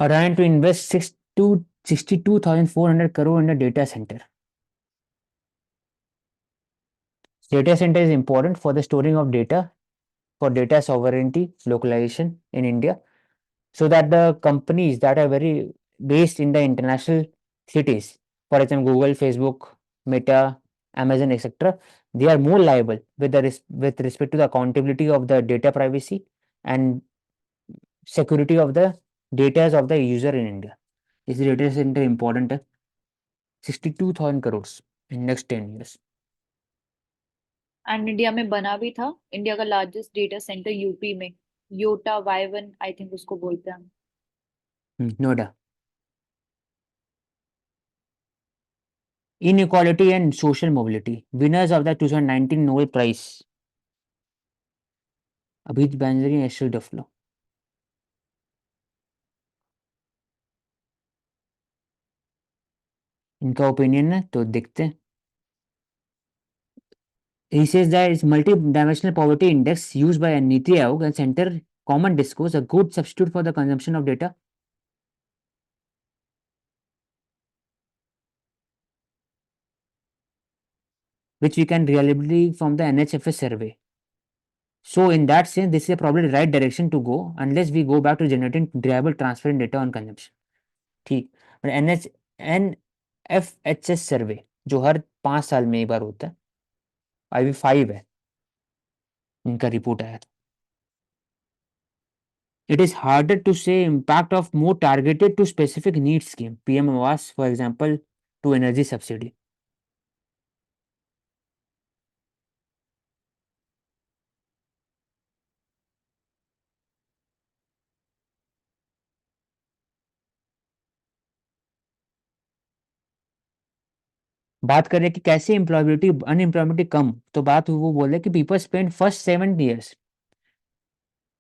Iran to invest 62,400 crore in a data center. Data center is important for the storing of data, for data sovereignty, localization in India, so that the companies that are very based in the international cities, for example, Google, Facebook, Meta, Amazon, etc., they are more liable with respect to the accountability of the data privacy and security of the data of the user in India. Is the data center important? 62,000 crores in next 10 years. And India में बना भी था। India का largest data centre UP में, Yotta Y1 I think उसको बोलते हैं। Noida. Inequality and social mobility. Winners of the 2019 Nobel Prize. Abhijit Banjari and Estelle Duflo. इनका ओपिनियन है तो देखते हैं. He says that it's multi-dimensional poverty index used by Niti Aayog and Center Common Discourse, a good substitute for the consumption of data. Which we can reliably from the NHFS survey. So in that sense, this is probably the right direction to go unless we go back to generating reliable, transparent data on consumption. ठीक. But NFHS सर्वे जो हर 5 साल में एक बार होता है, अभी 5 है इनका रिपोर्ट आया था. It is harder to say impact of more targeted to specific needs scheme, PM Awas, for example, to energy subsidy. बात करें कि कैसे एम्प्लॉयबिलिटी अनएम्प्लॉयबिलिटी कम, तो बात वो बोले कि पीपल स्पेंड फर्स्ट 7 years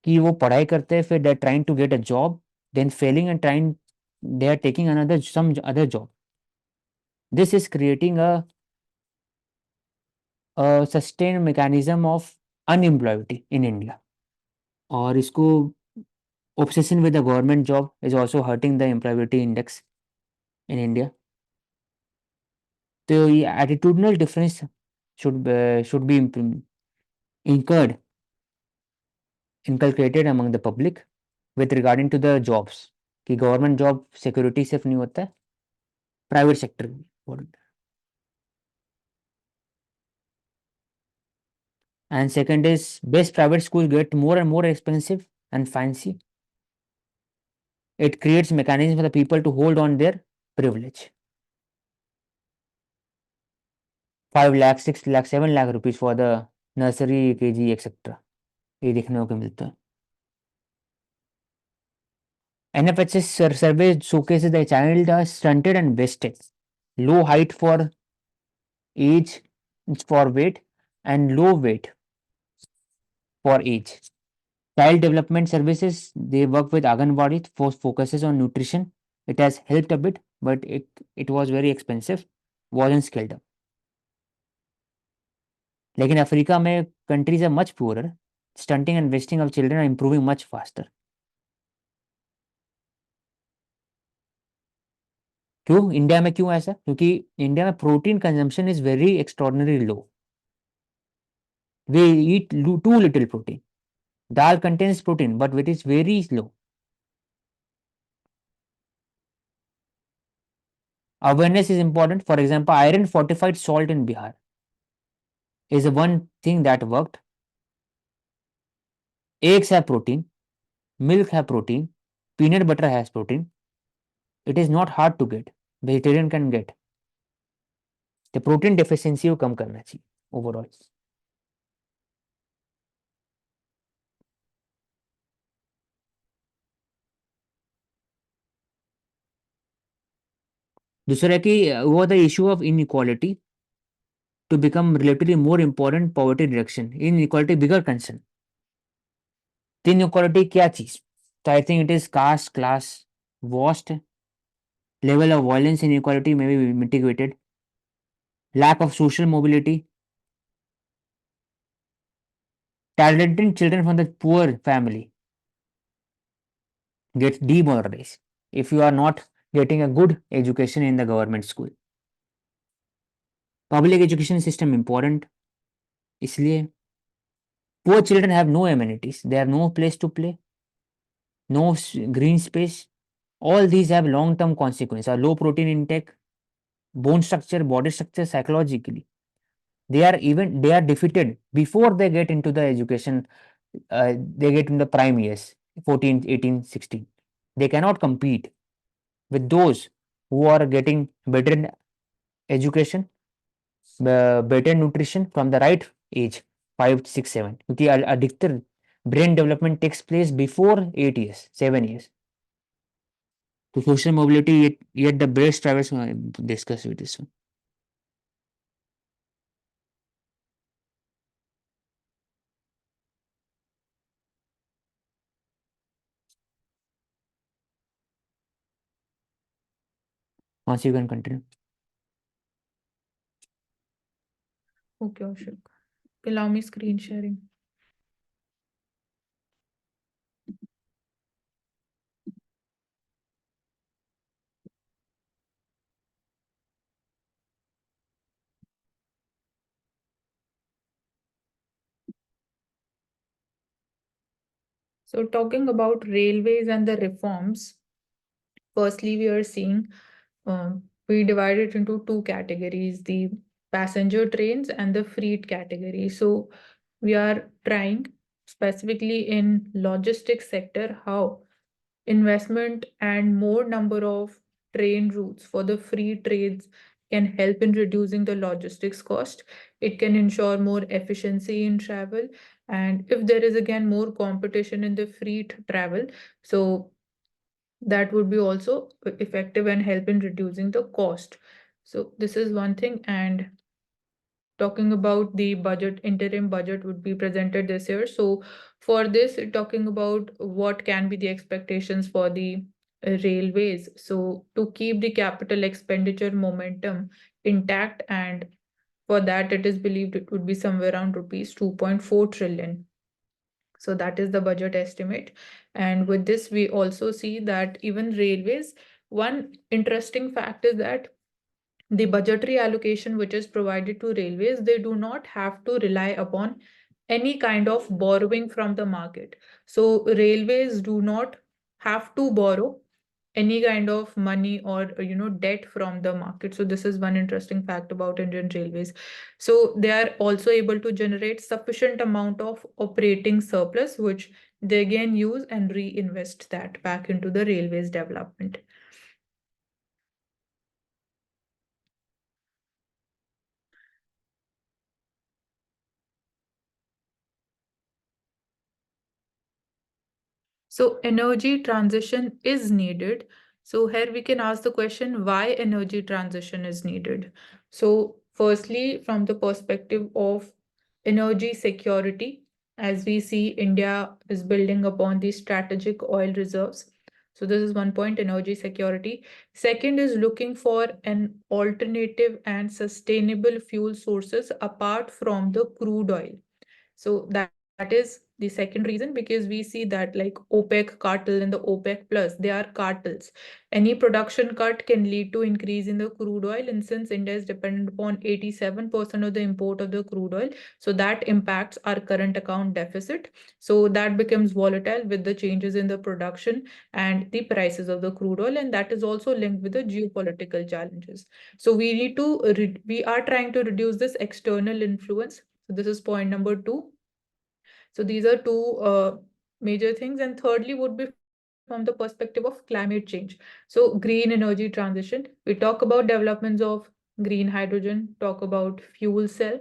कि वो पढ़ाई करते हैं, फिर they are trying to get a job, then failing and trying they are taking another some other job. This is creating a sustain mechanism of unemployability in India. और इसको obsession with the government job is also hurting the employability index in India. So ये attitudinal difference should be incurred inculcated among the public with regarding to the jobs कि government job security सिर्फ नहीं होता है, private sector भी important. And second is best private school get more and more expensive and fancy. It creates mechanism for the people to hold on their privilege. 5 lakh, 6 lakh, 7 lakh rupees for the nursery, KG, etc. ये देखने को मिलता है. NFHS survey showcases the child are stunted and wasted. Low height for age for weight and low weight for age. Child development services, they work with Anganwadi, focuses on nutrition. It has helped a bit, but it was very expensive, wasn't scaled up. लेकिन Africa में countries are much poorer. Stunting and wasting of children are improving much faster. क्यों India में क्यों ऐसा? क्योंकि India में protein consumption is very extraordinary low. We eat too little protein. Dal contains protein, but it is very low. Awareness is important. For example, iron fortified salt in Bihar is the one thing that worked. Eggs have protein, milk have protein, peanut butter has protein. It is not hard to get. Vegetarian can get. The protein deficiency को कम करना चाहिए overall. दूसरा कि वो the issue of inequality to become relatively more important poverty reduction. Inequality bigger concern. तो inequality क्या चीज? So I think it is caste, class, vast level of violence inequality may be mitigated. Lack of social mobility. Talented children from the poor family gets demoralized. if you are not getting a good education in the government school. Public education system important, इसलिए poor children have no amenities, they have no place to play, no green space. All these have long-term consequences. A low protein intake, bone structure, body structure, psychologically. They are defeated before they get into the education. They get in the prime years, 14, 18, 16. They cannot compete with those who are getting better education, better nutrition from the right age, 5, 6, 7. क्योंकि अधिकतर brain development takes place before 8 years, 7 years. So social mobility, yet the best drivers discuss with this one. Once you can continue. Okay, Ashok. Allow me screen sharing. So talking about railways and the reforms, firstly, we are seeing we divide it into two categories, the passenger trains and the freight category. So we are trying specifically in logistics sector how investment and more number of train routes for the free trades can help in reducing the logistics cost. It can ensure more efficiency in travel. And if there is again more competition in the free travel, so that would be also effective and help in reducing the cost. So this is one thing. And talking about the budget, interim budget would be presented this year. So for this, talking about what can be the expectations for the railways. So to keep the capital expenditure momentum intact, and for that it is believed it would be somewhere around rupees 2.4 trillion. So that is the budget estimate. And with this, we also see that even railways, one interesting fact is that the budgetary allocation which is provided to railways, they do not have to rely upon any kind of borrowing from the market. So railways do not have to borrow any kind of money or debt from the market. So this is one interesting fact about Indian Railways. So they are also able to generate sufficient amount of operating surplus, which they again use and reinvest that back into the railways development. So energy transition is needed. So here we can ask the question, why energy transition is needed? So firstly, from the perspective of energy security, as we see, India is building upon the strategic oil reserves. So this is one point, energy security. Second is looking for an alternative and sustainable fuel sources apart from the crude oil. So that is the second reason, because we see that like OPEC cartel and the OPEC plus, they are cartels. Any production cut can lead to increase in the crude oil. And since India is dependent upon 87% of the import of the crude oil, so that impacts our current account deficit. So that becomes volatile with the changes in the production and the prices of the crude oil. And that is also linked with the geopolitical challenges. So we need to, we are trying to reduce this external influence. So this is point number two. So these are two major things. And thirdly would be from the perspective of climate change. So green energy transition, we talk about developments of green hydrogen, talk about fuel cell,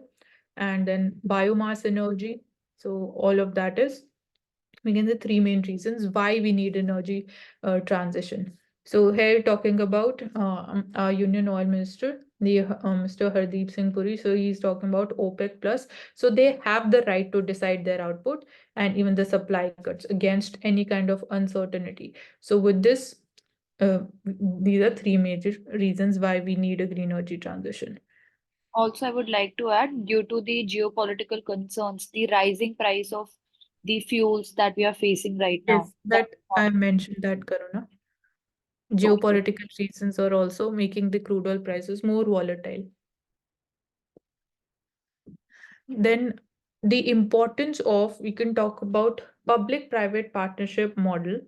and then biomass energy. So all of that is, again, the three main reasons why we need energy transition. So here talking about our Union Oil Minister, the Mr. Hardeep Singh Puri. So he's talking about OPEC plus. So they have the right to decide their output and even the supply cuts against any kind of uncertainty. So with this, these are three major reasons why we need a green energy transition. Also, I would like to add, due to the geopolitical concerns, the rising price of the fuels that we are facing right now. Yes, that I mentioned that, Karuna. geopolitical reasons are also making the crude oil prices more volatile. Then the importance of, we can talk about public-private partnership model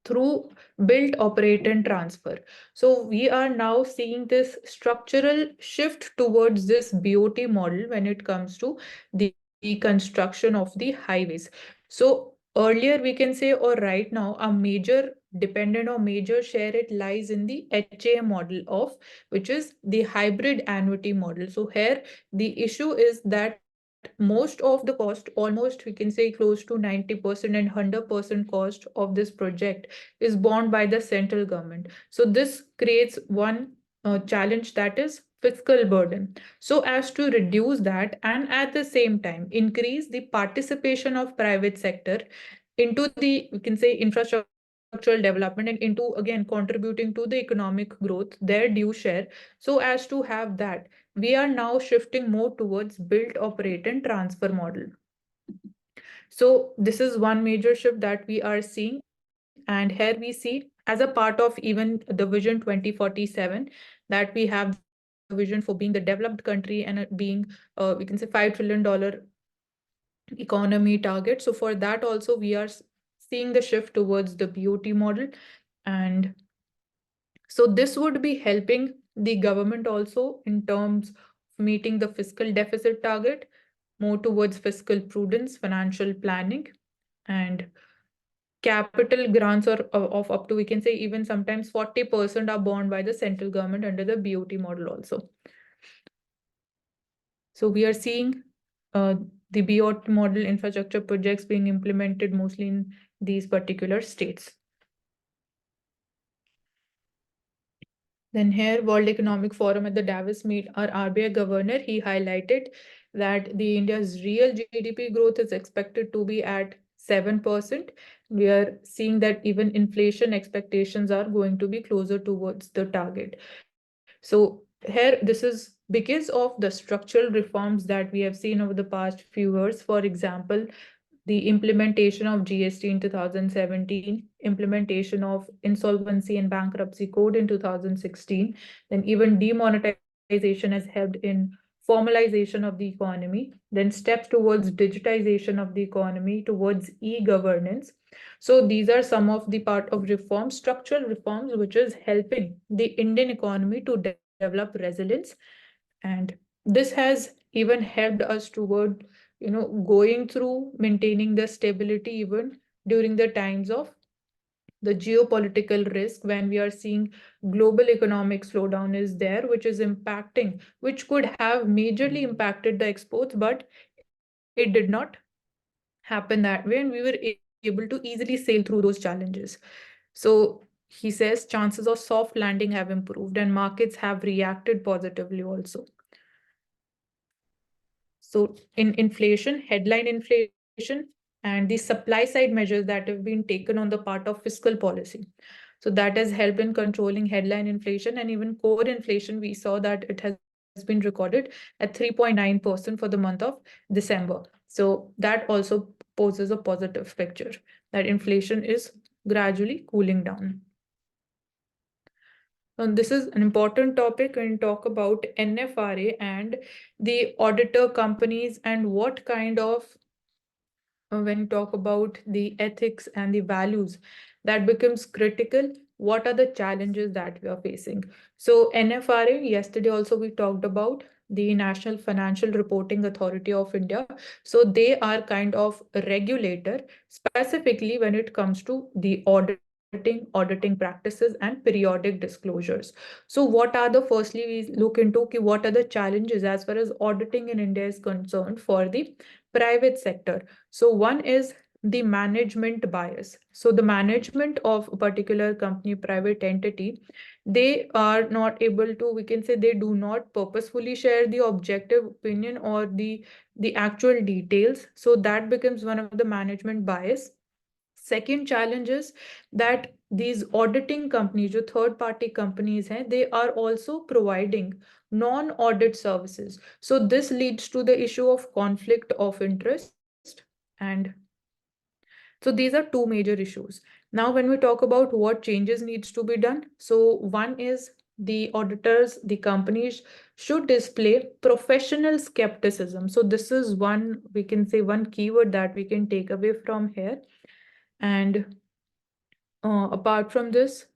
through build, operate, and transfer. So we are now seeing this structural shift towards this BOT model when it comes to the construction of the highways. So earlier we can say, or right now, a major dependent or major share it lies in the HA model of, which is the hybrid annuity model. So here the issue is that most of the cost, almost we can say close to 90% and 100% cost of this project is borne by the central government. So this creates one challenge, that is fiscal burden. So as to reduce that and at the same time increase the participation of private sector into the, we can say, infrastructural development and into again contributing to the economic growth, their due share. So as to have that, we are now shifting more towards build, operate, and transfer model. So this is one major shift that we are seeing. And here we see, as a part of even the Vision 2047, that we have the vision for being the developed country and it being, we can say, $5 trillion economy target. So for that also, we are seeing the shift towards the BOT model. And so this would be helping the government also in terms of meeting the fiscal deficit target, more towards fiscal prudence, financial planning, and capital grants are of up to, we can say, even sometimes 40% are borne by the central government under the BOT model also. So we are seeing the BOT model infrastructure projects being implemented mostly in these particular states. Then here, World Economic Forum at the Davos meet, our RBI governor, he highlighted that the India's real GDP growth is expected to be at 7%. We are seeing that even inflation expectations are going to be closer towards the target. So here, this is because of the structural reforms that we have seen over the past few years. For example, the implementation of GST in 2017, implementation of insolvency and bankruptcy code in 2016, then even demonetization has helped in formalization of the economy, then steps towards digitization of the economy, towards e-governance. So these are some of the part of reforms, structural reforms, which is helping the Indian economy to develop resilience. And this has even helped us toward, going through maintaining the stability even during the times of the geopolitical risk, when we are seeing global economic slowdown is there, which is impacting, which could have majorly impacted the exports, but it did not happen that way, and we were able to easily sail through those challenges. So he says chances of soft landing have improved and markets have reacted positively also. So in inflation, headline inflation, and the supply side measures that have been taken on the part of fiscal policy. So that has helped in controlling headline inflation, and even core inflation, we saw that it has been recorded at 3.9% for the month of December. So that also poses a positive picture that inflation is gradually cooling down. And this is an important topic when we talk about NFRA and the auditor companies and what kind of, when you talk about the ethics and the values, that becomes critical. What are the challenges that we are facing? So NFRA, yesterday also we talked about the National Financial Reporting Authority of India. So they are kind of a regulator, specifically when it comes to the auditing practices and periodic disclosures. So what are the, firstly we look into what are the challenges as far as auditing in India is concerned for the private sector. So one is the management bias. So the management of a particular company, private entity, they are not able to, we can say, they do not purposefully share the objective opinion or the actual details. So that becomes one of the management bias. Second challenge is that these auditing companies, जो third party companies हैं, they are also providing non-audit services. So this leads to the issue of conflict of interest. And So these are two major issues. Now, when we talk about what changes needs to be done, so one is the auditors, the companies should display professional skepticism. So this is one, we can say one keyword that we can take away from here. And apart from this,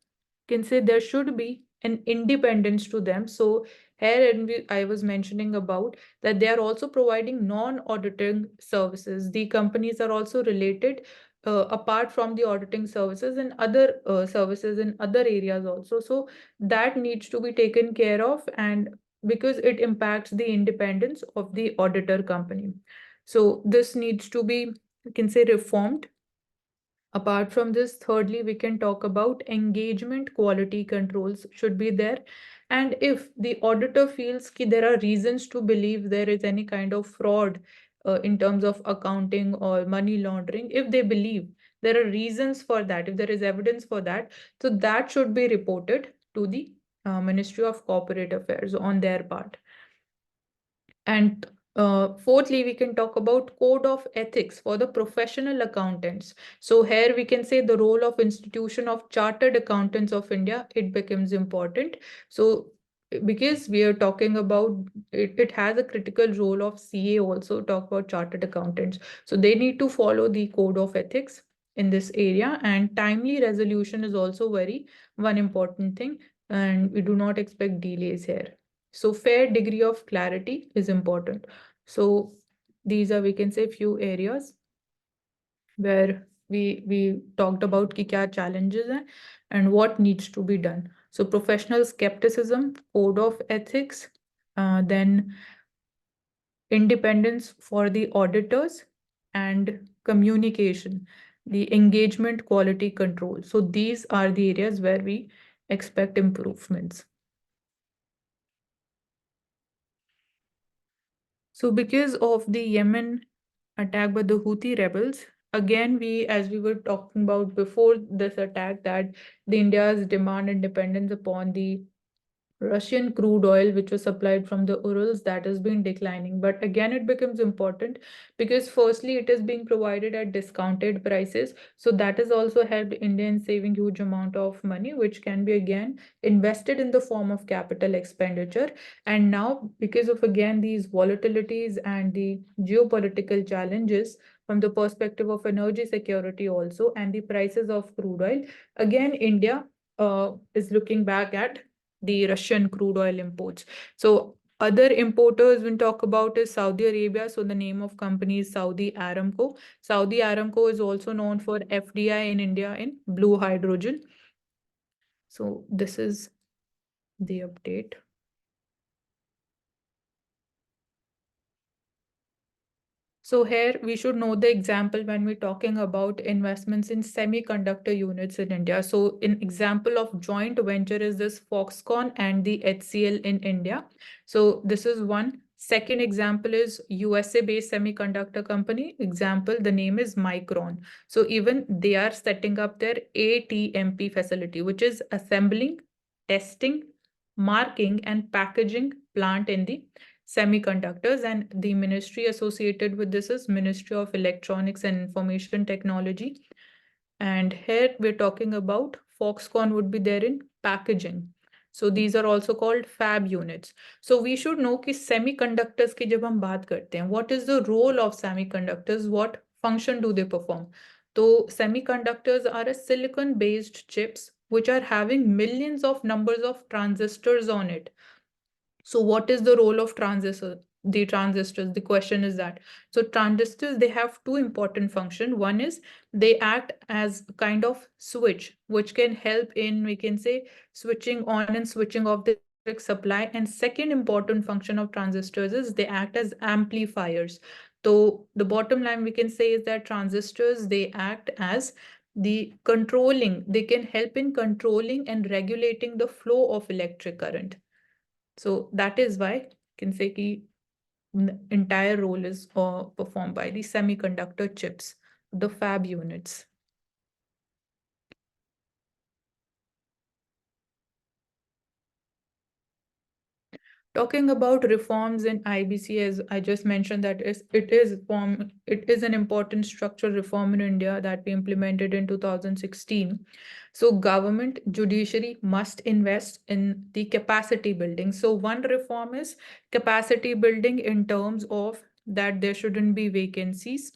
can say there should be an independence to them. So here I was mentioning about that they are also providing non-auditing services. The companies are also related apart from the auditing services and other services in other areas also. So that needs to be taken care of, and because it impacts the independence of the auditor company. So this needs to be, you can say, reformed. Apart from this, thirdly, we can talk about engagement quality controls should be there. And if the auditor feels that there are reasons to believe there is any kind of fraud in terms of accounting or money laundering, if they believe there are reasons for that, if there is evidence for that, so that should be reported to the Ministry of Corporate Affairs on their part. And fourthly, we can talk about code of ethics for the professional accountants. So here we can say the role of institution of chartered accountants of India, it becomes important. So because we are talking about it, it has a critical role of CA also talk about chartered accountants. So they need to follow the code of ethics in this area, and timely resolution is also very one important thing, and we do not expect delays here. So fair degree of clarity is important. So these are, we can say, few areas where we talked about ki kya challenges hai and what needs to be done. So professional skepticism, code of ethics, then independence for the auditors, and communication, the engagement quality control. So these are the areas where we expect improvements. So because of the Yemen attack by the Houthi rebels, again, as we were talking about before this attack, that the India's demand independence upon the Russian crude oil, which was supplied from the Urals, that has been declining. But again, it becomes important because firstly, it is being provided at discounted prices. So that has also helped Indians saving huge amount of money, which can be again invested in the form of capital expenditure. And now, because of again these volatilities and the geopolitical challenges from the perspective of energy security also, and the prices of crude oil, again, India is looking back at the Russian crude oil imports. So other importers we talk about is Saudi Arabia. So the name of company is Saudi Aramco. Saudi Aramco is also known for FDI in India in blue hydrogen. So this is the update. So here we should know the example when we're talking about investments in semiconductor units in India. So an example of joint venture is this Foxconn and the HCL in India. So this is one. Second example is USA-based semiconductor company. Example, the name is Micron. So even they are setting up their ATMP facility, which is assembling, testing, marking, and packaging plant in the semiconductors, and the ministry associated with this is Ministry of Electronics and Information Technology. And here we're talking about Foxconn would be there in packaging. So these are also called fab units. So we should know कि semiconductors की जब हम बात करते हैं, what is the role of semiconductors? What function do they perform? So semiconductors are a silicon-based chips which are having millions of numbers of transistors on it. So what is the role of transistors? The transistors, the question is that. So transistors, they have two important functions. One is they act as a kind of switch, which can help in, we can say, switching on and switching off the electric supply. And second important function of transistors is they act as amplifiers. So the bottom line we can say is that transistors, they act as the controlling, they can help in controlling and regulating the flow of electric current. So that is why you can say the entire role is performed by the semiconductor chips, the fab units. Talking about reforms in IBC, as I just mentioned, it is an important structural reform in India that we implemented in 2016. So government judiciary must invest in the capacity building. So one reform is capacity building in terms of that there shouldn't be vacancies,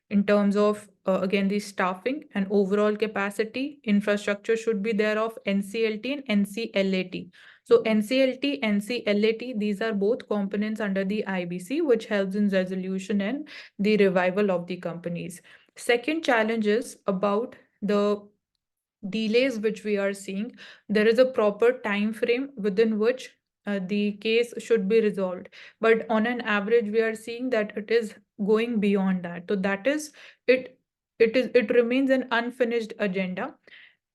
in terms of again the staffing and overall capacity. Infrastructure should be there of NCLT and NCLAT. So NCLT, NCLAT, these are both components under the IBC, which helps in resolution and the revival of the companies. Second challenge is about the delays which we are seeing. There is a proper time frame within which the case should be resolved, but on an average we are seeing that it is going beyond that. So that is it. It remains an unfinished agenda.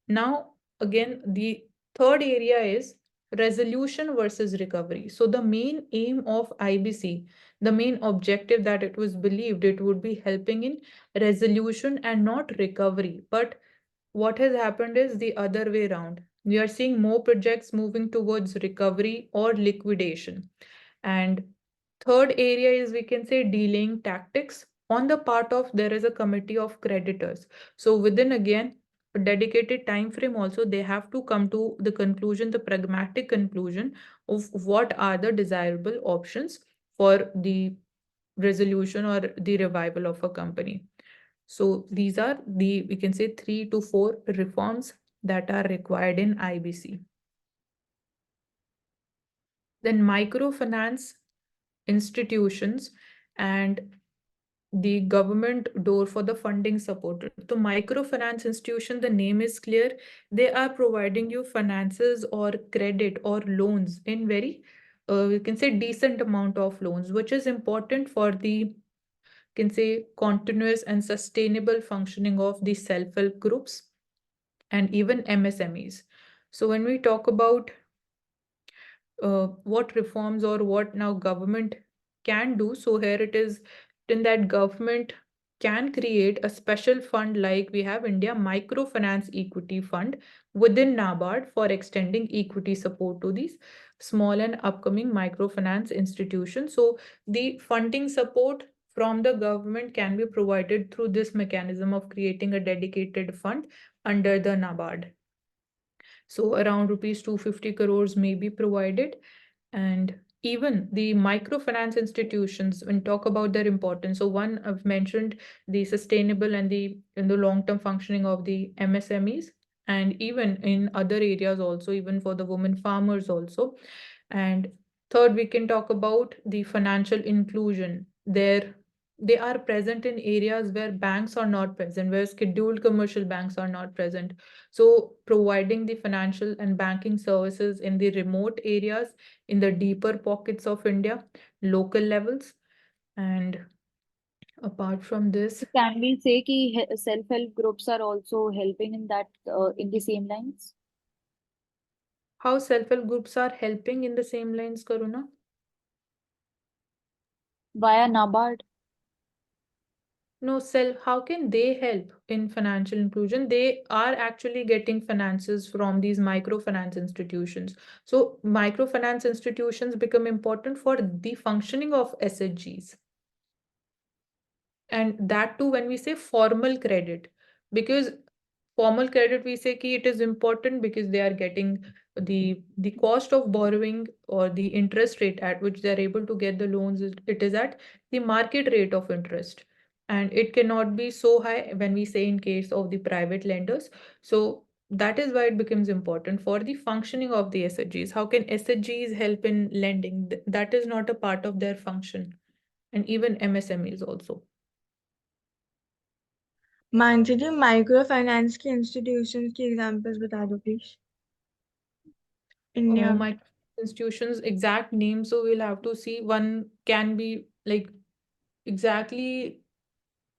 Now, again, the third area is resolution versus recovery. So the main aim of IBC, the main objective that it was believed it would be helping in resolution and not recovery. But what has happened is the other way around. We are seeing more projects moving towards recovery or liquidation. And third area is, we can say, delaying tactics on the part of, there is a committee of creditors. So within, again, a dedicated time frame also, they have to come to the conclusion, the pragmatic conclusion of what are the desirable options for the resolution or the revival of a company. So these are the, we can say, 3 to 4 reforms that are required in IBC. Then microfinance institutions and the government door for the funding support. The microfinance institution, the name is clear. They are providing you finances or credit or loans in very, we can say, decent amount of loans, which is important for the, can say, continuous and sustainable functioning of the self-help groups and even MSMEs. So when we talk about what reforms or what now government can do, so here it is in that government can create a special fund, like we have India Microfinance Equity Fund within NABARD for extending equity support to these small and upcoming microfinance institutions. So the funding support from the government can be provided through this mechanism of creating a dedicated fund under the NABARD. So around rupees 250 crores may be provided. And even the microfinance institutions, when talk about their importance, so one, I've mentioned the sustainable and the in the long-term functioning of the MSMEs, and even in other areas also, even for the women farmers also. And third, we can talk about the financial inclusion. They are present in areas where banks are not present, where scheduled commercial banks are not present. So providing the financial and banking services in the remote areas, in the deeper pockets of India, local levels. And apart from this, Can we say कि self-help groups are also helping in that in the same lines? how self-help groups are helping in the same lines, Karuna? Via NABARD. No, how can they help in financial inclusion? They are actually getting finances from these microfinance institutions. So microfinance institutions become important for the functioning of SHGs. And that too, when we say formal credit, because formal credit, we say ki it is important because they are getting the cost of borrowing or the interest rate at which they are able to get the loans, it is at the market rate of interest, and it cannot be so high when we say in case of the private lenders. So that is why it becomes important for the functioning of the SHGs. How can SHGs help in lending? That is not a part of their function, and even MSMEs also. Mansi ji micro finance के institutions की examples बता दो please India में। My institutions exact name, so we'll have to see. One can be like exactly,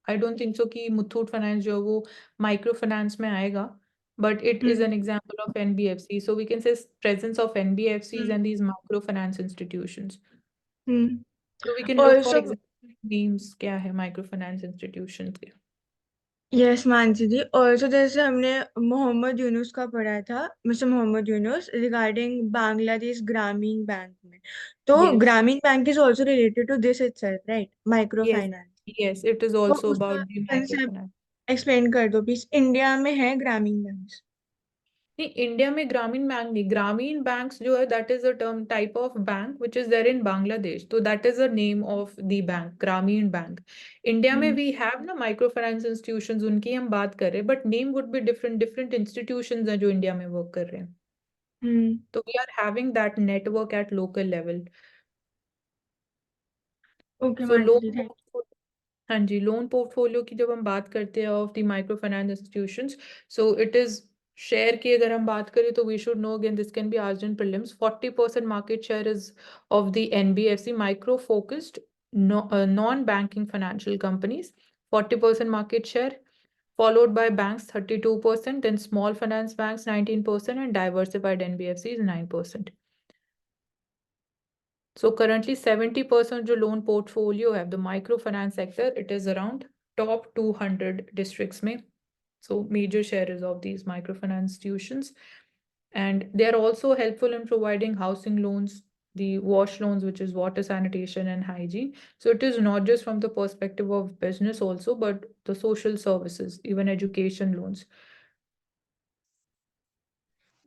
I don't think so कि Muthoot Finance जो है वो microfinance में आएगा, but it is an example of NBFC. So we can say presence of NBFCs and these microfinance institutions. So we can look for Also, exact names क्या है microfinance institutions के. Yes Mansi जी, also जैसे हमने मोहम्मद यूनुस का पढ़ा था, मिस्टर मोहम्मद यूनुस, रिगार्डिंग बांग्लादेश ग्रामीण bank में, So Yes. Grameen Bank is also related to this itself, right? Yes. Microfinance. Yes, it is तो also उसका about the concept microfinance. Explain कर दो प्लीज, इंडिया में है ग्रामीण बैंक? नहीं, इंडिया में ग्रामीण बैंक नहीं, ग्रामीण बैंक्स जो है that is a term type of bank which is there in Bangladesh, तो that is a name of the bank, Grameen bank. India में वी हैव ना माइक्रो फाइनेंस इंस्टीट्यूशंस, उनकी हम बात कर रहे हैं, but name would be different. Different institutions हैं जो इंडिया में वर्क कर रहे हैं, तो we are having that network at local level. Okay so Mansi, loan, thank हाँ जी, लोन पोर्टफोलियो की जब हम बात करते हैं of the micro finance institutions, so it is share की अगर हम बात करें तो we should know, again this can be asked in prelims, 40% market share is of the NBFC micro focused non banking financial companies, 40% market share, followed by banks 32%, then small finance banks 19%, and diversified NBFCs 9%. So currently 70% जो loan portfolio have the microfinance sector, it is around top 200 districts में. So major share is of these microfinance institutions. And they are also helpful in providing housing loans, the wash loans, which is water, sanitation, and hygiene. So it is not just from the perspective of business also, but the social services, even education loans.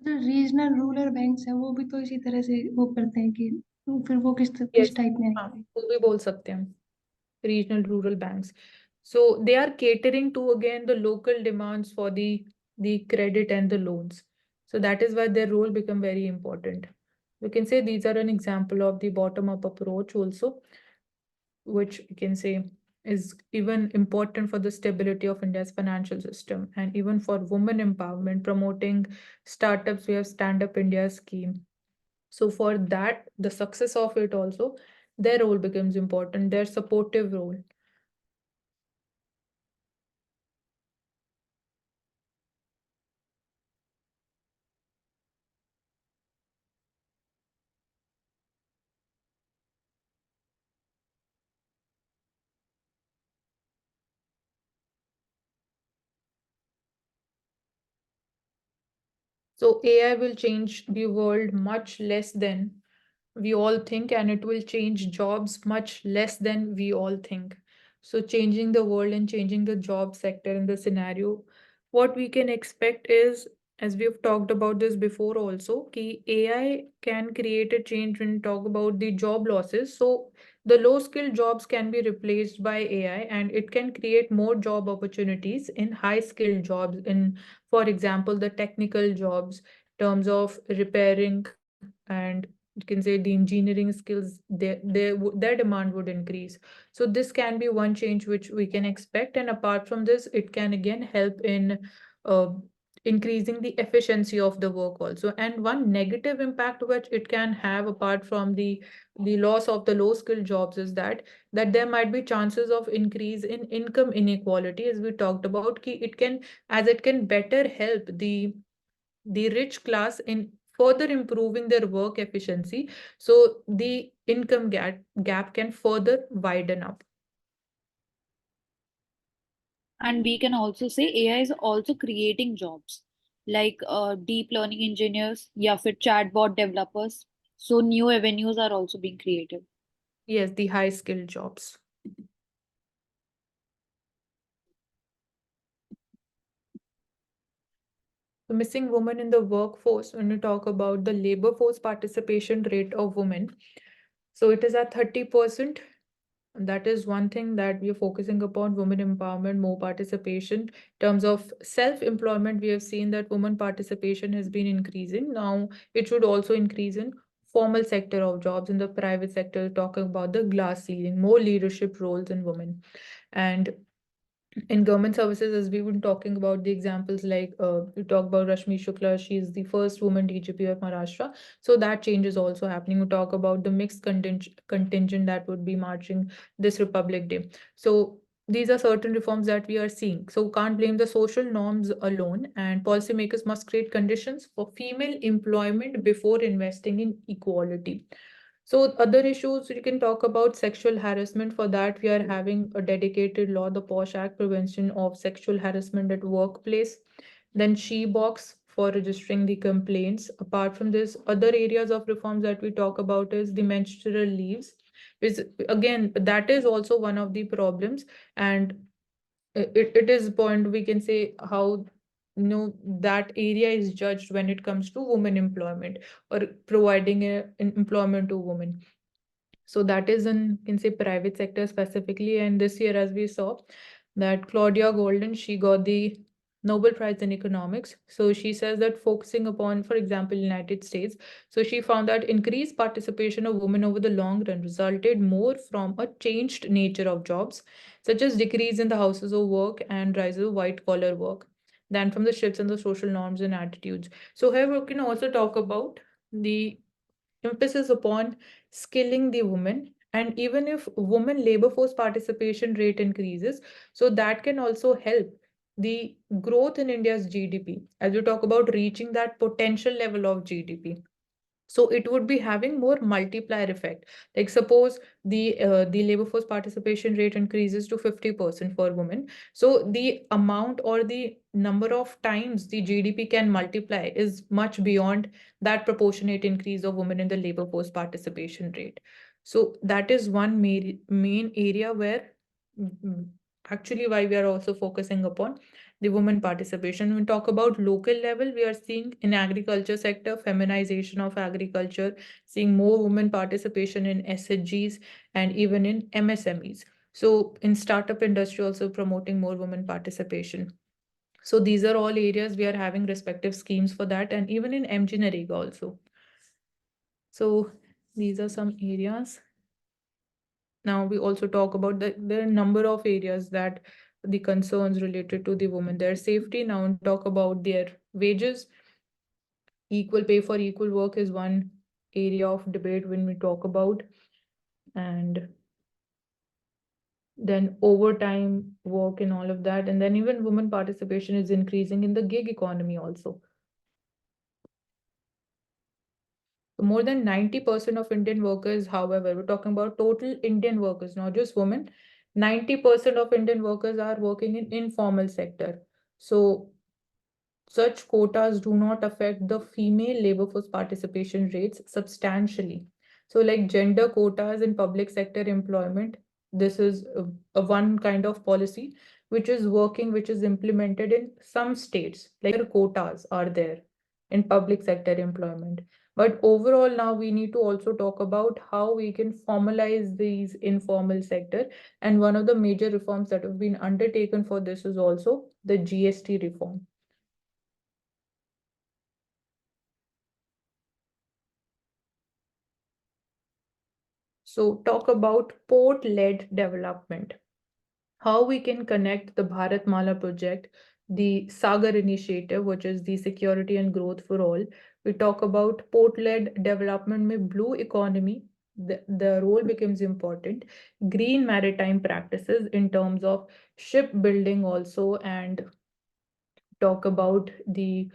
जो regional rural banks हैं वो भी तो इसी तरह से वो करते हैं कि फिर वो किस Yes, टाइप में हाँ, आएंगे? वो भी बोल सकते हैं, regional rural banks. So they are catering to again the local demands for the credit and the loans. So that is why their role become very important. We can say these are an example of the bottom-up approach also, which you can say is even important for the stability of India's financial system and even for women empowerment, promoting startups. We have Stand Up India scheme. So for that, the success of it also, their role becomes important, their supportive role. So AI will change the world much less than we all think, and it will change jobs much less than we all think. So changing the world and changing the job sector in the scenario, what we can expect is, as we have talked about this before also, ki AI can create a change when we talk about the job losses. So the low skilled jobs can be replaced by AI, and it can create more job opportunities in high skilled jobs, in, for example, the technical jobs, terms of repairing, and you can say the engineering skills, their demand would increase. So this can be one change which we can expect, and apart from this, it can again help in uh, increasing the efficiency of the work also. And one negative impact which it can have, apart from the loss of the low skilled jobs, is that there might be chances of increase in income inequality, as we talked about, ki it can, as it can better help the rich class in further improving their work efficiency, so the income gap can further widen up. And we can also say AI is also creating jobs like deep learning engineers, या फिर chatbot developers. So new avenues are also being created. Yes, the high skilled jobs. The missing women in the workforce, when we talk about the labor force participation rate of women, so it is at 30%. That is one thing that we are focusing upon: women empowerment, more participation. In terms of self-employment, we have seen that women participation has been increasing. Now it should also increase in formal sector of jobs. In the private sector, talking about the glass ceiling, more leadership roles in women. And in government services, as we've been talking about the examples, like we talk about Rashmi Shukla, she is the first woman DGP of Maharashtra. So that change is also happening. We talk about the mixed contingent that would be marching this Republic Day. So these are certain reforms that we are seeing. So can't blame the social norms alone, and policymakers must create conditions for female employment before investing in equality. So other issues you can talk about: sexual harassment. For that, we are having a dedicated law, the POSH Act, Prevention of Sexual Harassment at Workplace. Then She Box for registering the complaints. Apart from this, other areas of reforms that we talk about is the menstrual leaves, which again, that is also one of the problems. And it is point we can say how that area is judged when it comes to women employment or providing employment to women. So that is in can say private sector specifically. And this year, as we saw, that Claudia Golden, she got the Nobel Prize in Economics. So she says that focusing upon, for example, United States, so she found that increased participation of women over the long run resulted more from a changed nature of jobs, such as decrease in the houses of work and rise of white collar work, than from the shifts in the social norms and attitudes. So here we can also talk about the emphasis upon skilling the women. And even if women labor force participation rate increases, so that can also help the growth in India's GDP as we talk about reaching that potential level of GDP. So it would be having more multiplier effect. Like suppose the labor force participation rate increases to 50% for women, so the amount or the number of times the GDP can multiply is much beyond that proportionate increase of women in the labor force participation rate. So that is one main area where mm, actually why we are also focusing upon the women participation. When we talk about local level, we are seeing in agriculture sector, feminization of agriculture, seeing more women participation in SHGs and even in MSMEs. So in startup industry also promoting more women participation. So these are all areas we are having respective schemes for that, and even in MG Narega also. So these are some areas. Now we also talk about there are a number of areas that the concerns related to the women, their safety. Now and talk about their wages. Equal pay for equal work is one area of debate when we talk about, and then overtime work and all of that. And then even women participation is increasing in the gig economy also. So more than 90% of Indian workers, however, we're talking about total Indian workers, not just women. 90% of Indian workers are working in informal sector. So such quotas do not affect the female labor force participation rates substantially. So, like gender quotas in public sector employment, this is a one kind of policy which is working, which is implemented in some states, like quotas are there in public sector employment. But overall, now we need to also talk about how we can formalize these informal sector. And one of the major reforms that have been undertaken for this is also the GST reform. So talk about port-led development. How we can connect the Bharatmala project, the Sagar initiative, which is the security and growth for all. We talk about port-led development में blue economy, the role becomes important. Green maritime practices in terms of shipbuilding also, and talk about the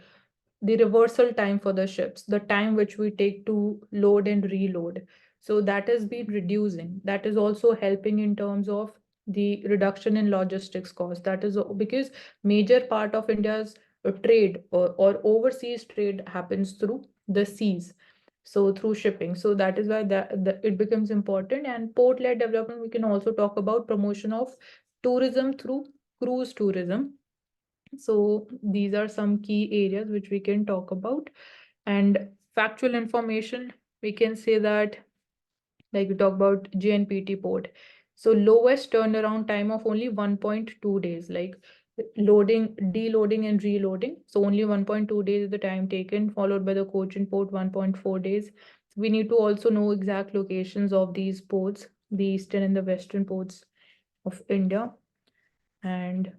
reversal time for the ships, the time which we take to load and reload. So that has been reducing. That is also helping in terms of the reduction in logistics cost. That is because major part of India's trade or overseas trade happens through the seas. So through shipping. So that is why that it becomes important. And port-led development, we can also talk about promotion of tourism through cruise tourism. So these are some key areas which we can talk about. And factual information, we can say that, like we talk about JNPT port. So lowest turnaround time of only 1.2 days, like loading, deloading and reloading. So only 1.2 days is the time taken, followed by the Cochin port 1.4 days. We need to also know exact locations of these ports, the eastern and the western ports of India. And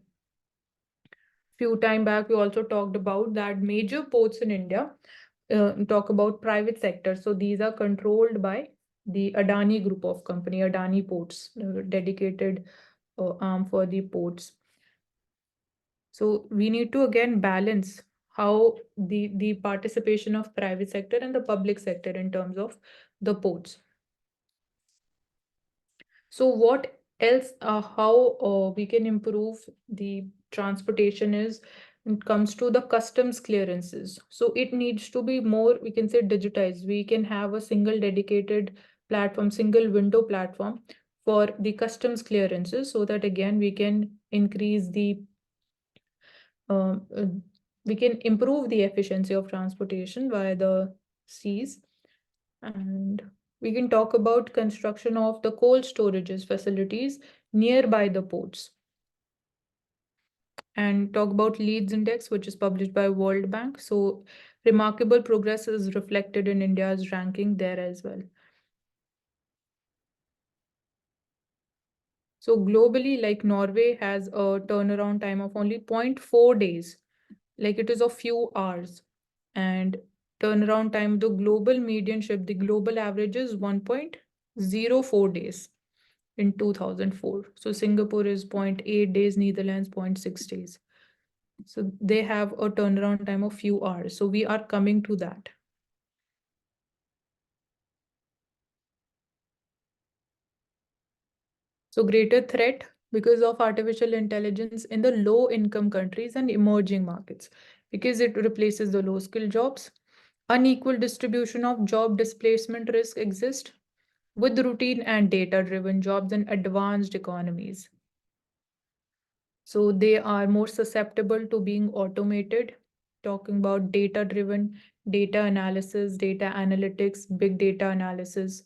few time back, we also talked about that major ports in India, talk about private sector. So these are controlled by the Adani group of company, Adani Ports, dedicated arm for the ports. So we need to again balance how the participation of private sector and the public sector in terms of the ports. So what else, how we can improve the transportation is it comes to the customs clearances. So it needs to be more, we can say, digitized. We can have a single dedicated platform, single window platform for the customs clearances, so that again we can increase the um, uh, we can improve the efficiency of transportation via the seas. And we can talk about construction of the cold storages facilities nearby the ports, and talk about Leads Index, which is published by World Bank. So remarkable progress is reflected in India's ranking there as well. So globally, like Norway has a turnaround time of only 0.4 days, like it is a few hours. And turnaround time, the global median ship, the global average is 1.04 days in 2004. So Singapore is 0.8 days, Netherlands 0.6 days. So they have a turnaround time of few hours. So we are coming to that. So greater threat because of artificial intelligence in the low income countries and emerging markets, because it replaces the low skill jobs. Unequal distribution of job displacement risk exists with routine and data driven jobs in advanced economies. So they are more susceptible to being automated. Talking about data driven, data analysis, data analytics, big data analysis.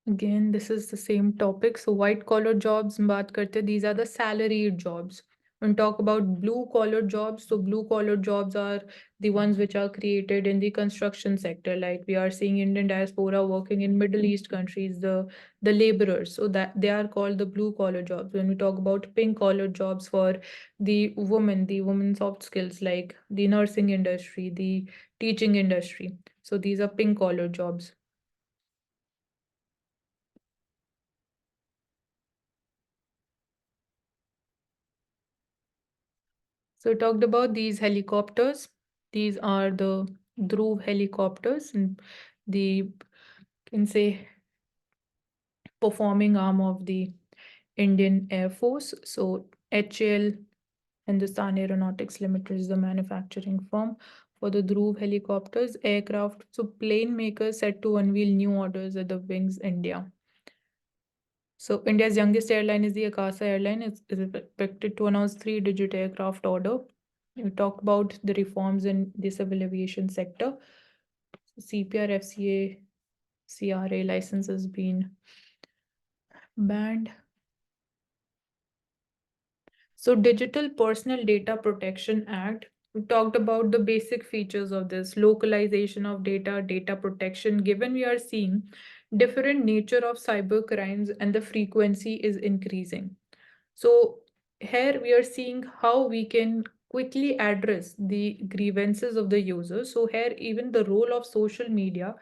Again, this is the same topic. So white collar jobs, baat karte, these are the salaried jobs. When talk about blue collar jobs, so blue collar jobs are the ones which are created in the construction sector. Like we are seeing Indian diaspora working in Middle East countries, the laborers. So that they are called the blue collar jobs. When we talk about pink collar jobs for the women soft skills like the nursing industry, the teaching industry. So these are pink collar jobs. So we talked about these helicopters. These are the Dhruv helicopters, and the, can say, performing arm of the Indian Air Force. So HAL, Hindustan Aeronautics Limited, is the manufacturing firm for the Dhruv helicopters aircraft. So plane makers set to unveil new orders at the Wings India. So India's youngest airline is the Akasa airline. Is expected to announce 3-digit aircraft order. We talk about the reforms in the civil aviation sector. CPR, FCA, CRA license has been banned. So Digital Personal Data Protection Act, we talked about the basic features of this: localization of data, data protection, given we are seeing different nature of cyber crimes and the frequency is increasing. So here we are seeing how we can quickly address the grievances of the users. So here even the role of social media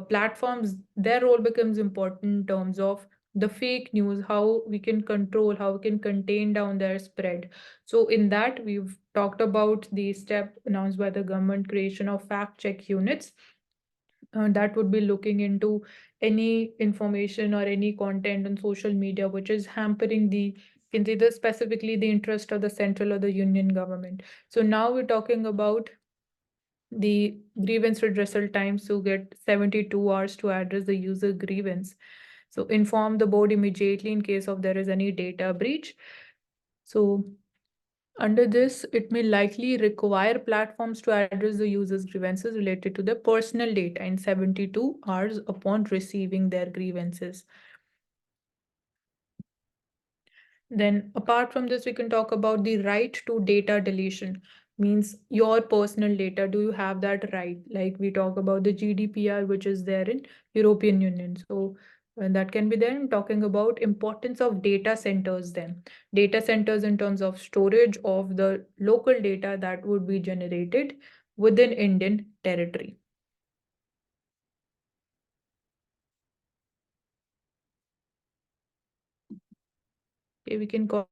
platforms, their role becomes important in terms of the fake news, how we can control, how we can contain down their spread. So in that, we've talked about the step announced by the government, creation of fact check units that would be looking into any information or any content on social media which is hampering the, can say, the specifically the interest of the central or the union government. So now we're talking about the grievance redressal times to get 72 hours to address the user grievance. So inform the board immediately in case of there is any data breach. So under this, it may likely require platforms to address the user's grievances related to their personal data in 72 hours upon receiving their grievances. Then apart from this, we can talk about the right to data deletion. Means your personal data, do you have that right? Like we talk about the GDPR, which is there in European Union. So that can be there. I'm talking about importance of data centers then. Data centers in terms of storage of the local data that would be generated within Indian territory. Okay, we can call